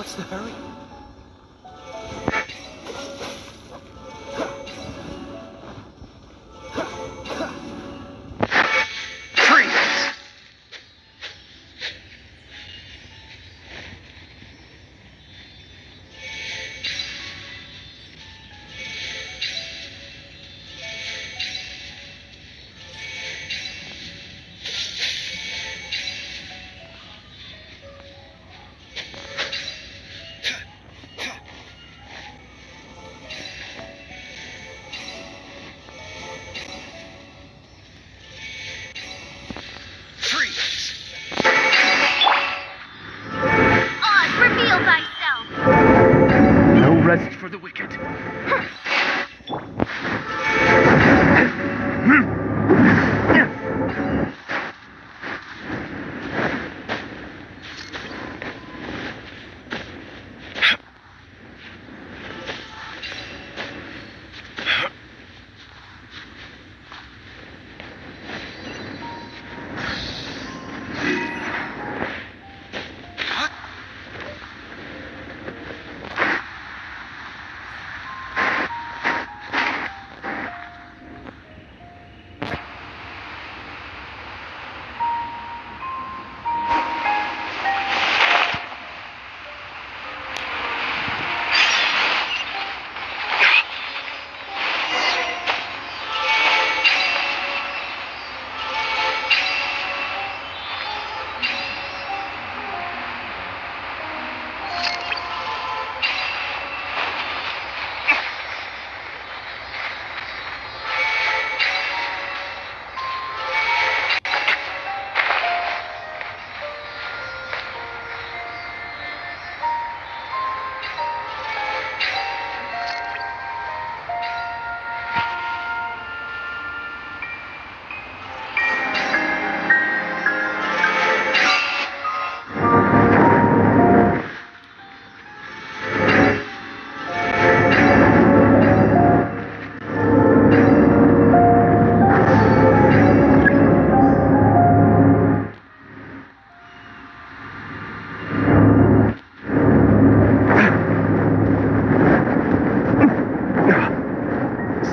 What's the hurry? Rest for the wicked.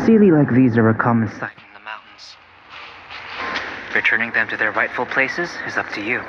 Sealy like these are a common sight in the mountains. Returning them to their rightful places is up to you.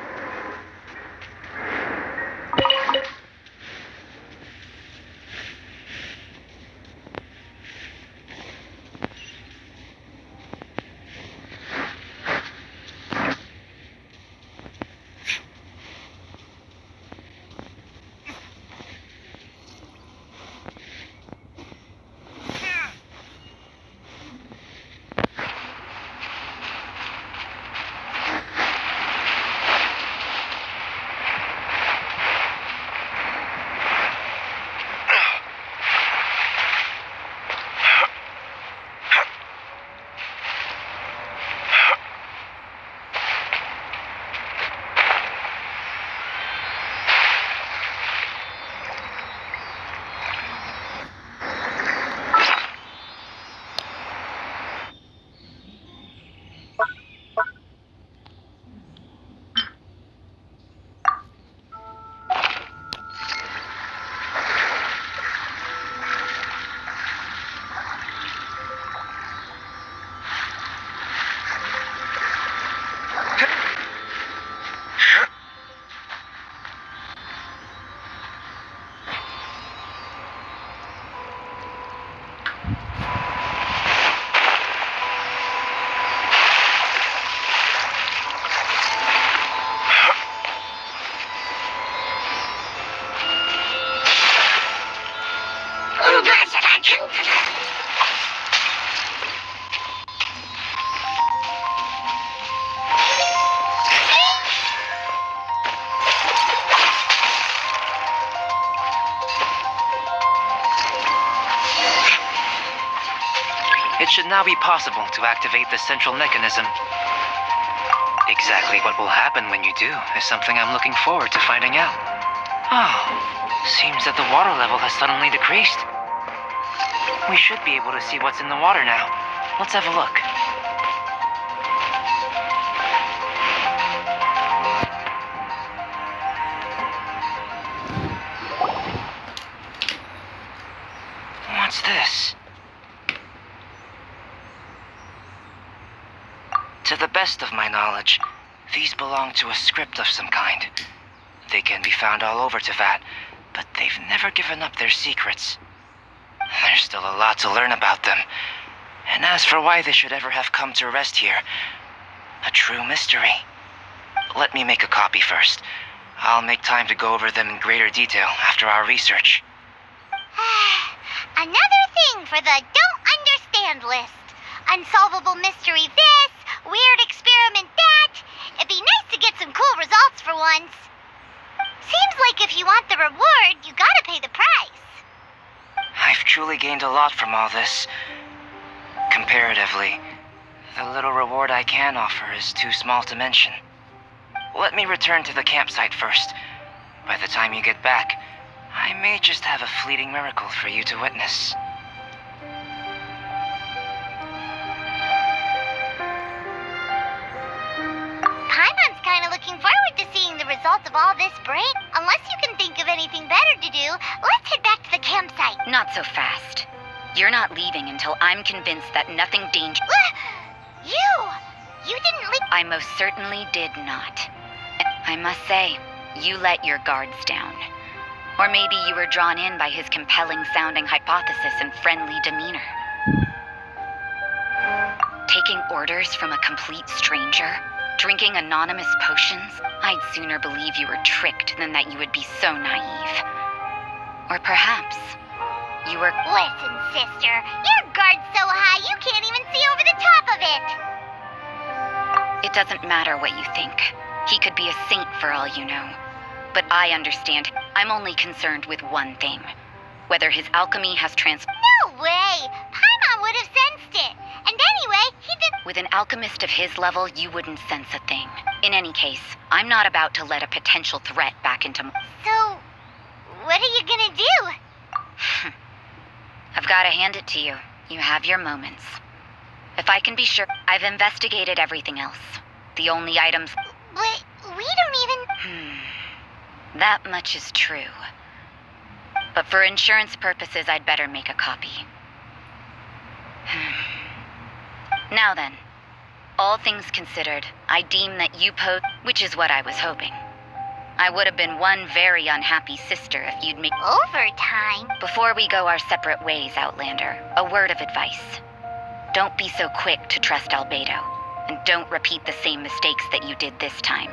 It should now be possible to activate the central mechanism. Exactly what will happen when you do is something I'm looking forward to finding out. Oh, seems that the water level has suddenly decreased. We should be able to see what's in the water now. Let's have a look. this? To the best of my knowledge, these belong to a script of some kind. They can be found all over Teyvat, but they've never given up their secrets. There's still a lot to learn about them. And as for why they should ever have come to rest here, a true mystery. Let me make a copy first. I'll make time to go over them in greater detail after our research. Another thing for the don't understand list. Unsolvable mystery this, weird experiment that. It'd be nice to get some cool results for once. Seems like if you want the reward, you gotta pay the price. I've truly gained a lot from all this. Comparatively, the little reward I can offer is too small to mention. Let me return to the campsite first. By the time you get back, I may just have a fleeting miracle for you to witness. Paimon's kinda looking forward to seeing the results of all this brain. Unless you can think of anything better to do, let's head back to the campsite. Not so fast. You're not leaving until I'm convinced that nothing dangerous. You didn't leave. I most certainly did not. I must say, you let your guards down. Or maybe you were drawn in by his compelling-sounding hypothesis and friendly demeanor. Taking orders from a complete stranger? Drinking anonymous potions? I'd sooner believe you were tricked than that you would be so naive. Or perhaps you were... Listen, sister, your guard's so high you can't even see over the top of it. It doesn't matter what you think. He could be a saint for all you know. But I understand. I'm only concerned with one thing. Whether his alchemy has No way! Paimon would have sensed it. And anyway, he did... With an alchemist of his level, you wouldn't sense a thing. In any case, I'm not about to let a potential threat back into... So, what are you gonna do? I've got to hand it to you. You have your moments. If I can be sure, I've investigated everything else. The only items... But we don't even... That much is true. But for insurance purposes, I'd better make a copy. Now then, all things considered, I deem that you which is what I was hoping. I would have been one very unhappy sister if you'd make... Overtime? Before we go our separate ways, Outlander, a word of advice. Don't be so quick to trust Albedo, and don't repeat the same mistakes that you did this time.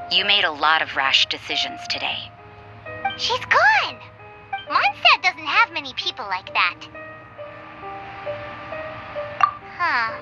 You made a lot of rash decisions today. She's gone! Mondstadt doesn't have many people like that. Huh.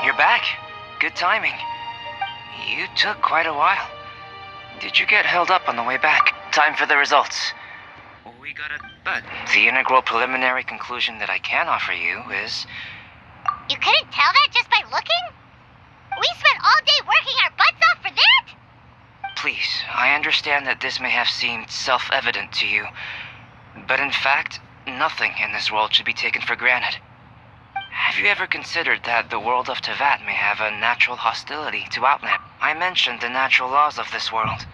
You're back. Good timing. You took quite a while. Did you get held up on the way back? Time for the results. We got it, but the integral preliminary conclusion that I can offer you is... You couldn't tell that just by looking? We spent all day working our butts off for that? Please, I understand that this may have seemed self-evident to you, but in fact, nothing in this world should be taken for granted. Have you ever considered that the world of Teyvat may have a natural hostility to Outland? I mentioned the natural laws of this world.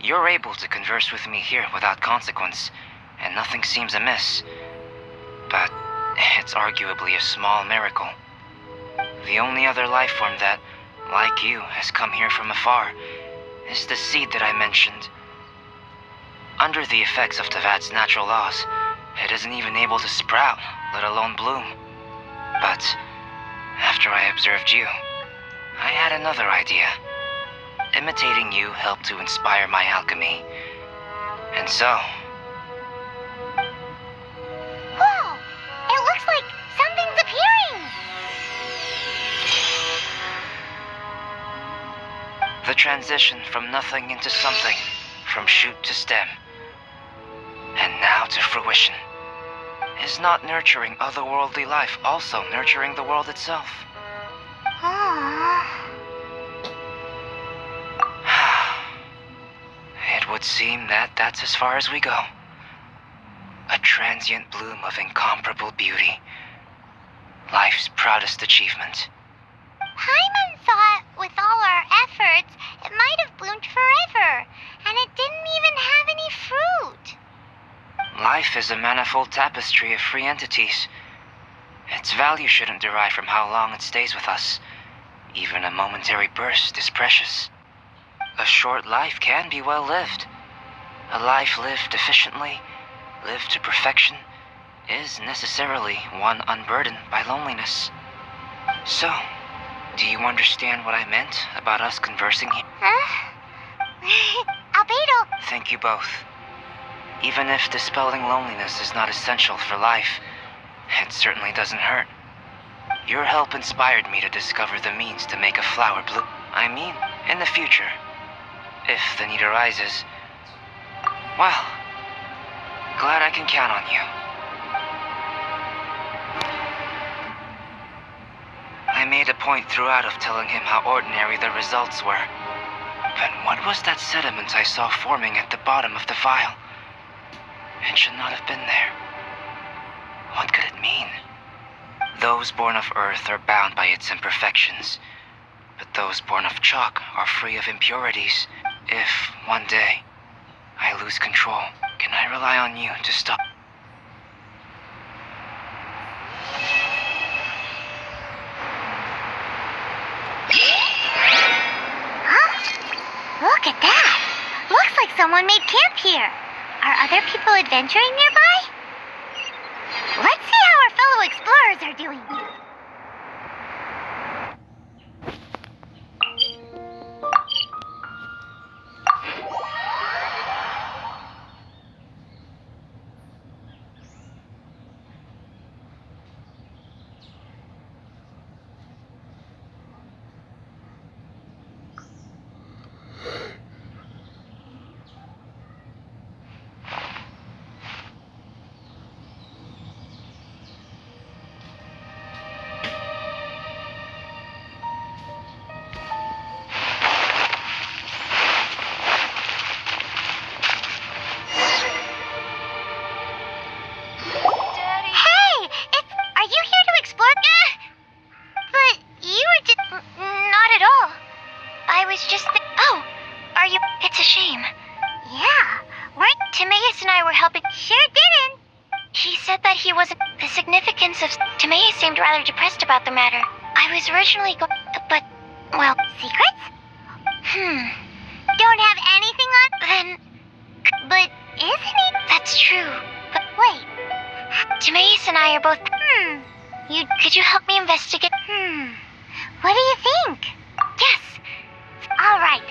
You're able to converse with me here without consequence, and nothing seems amiss. But it's arguably a small miracle. The only other life form that, like you, has come here from afar is the seed that I mentioned. Under the effects of Teyvat's natural laws, it isn't even able to sprout, let alone bloom. But after I observed you, I had another idea. Imitating you helped to inspire my alchemy. And so, Whoa! It looks like something's appearing! the transition from nothing into something, from shoot to stem, and now to fruition, is not nurturing otherworldly life also nurturing the world itself? Aww. It would seem that that's as far as we go. A transient bloom of incomparable beauty. Life's proudest achievement. Paimon thought with all our efforts, it might have bloomed forever, and it didn't even have any fruit. Life is a manifold tapestry of free entities. Its value shouldn't derive from how long it stays with us. Even a momentary burst is precious. A short life can be well lived. A life lived efficiently, lived to perfection, is necessarily one unburdened by loneliness. So, do you understand what I meant about us conversing here? Huh? Albedo, Thank you both. Even if dispelling loneliness is not essential for life, it certainly doesn't hurt. Your help inspired me to discover the means to make a flower bloom. I mean, in the future, if the need arises. Well, glad I can count on you. I made a point throughout of telling him how ordinary the results were. But what was that sediment I saw forming at the bottom of the vial? It should not have been there. What could it mean? Those born of Earth are bound by its imperfections, but those born of chalk are free of impurities. If, one day, I lose control, can I rely on you to stop? huh? Look at that! Looks like someone made camp here. Are other people adventuring nearby? Let's see how our fellow explorers are doing. he wasn't. The significance of Tomei seemed rather depressed about the matter. I was originally but, well, Secrets? Don't have anything on? then, But isn't he? that's true. But Wait. Tomei and I are both. Could you help me investigate? What do you think? Yes. All right.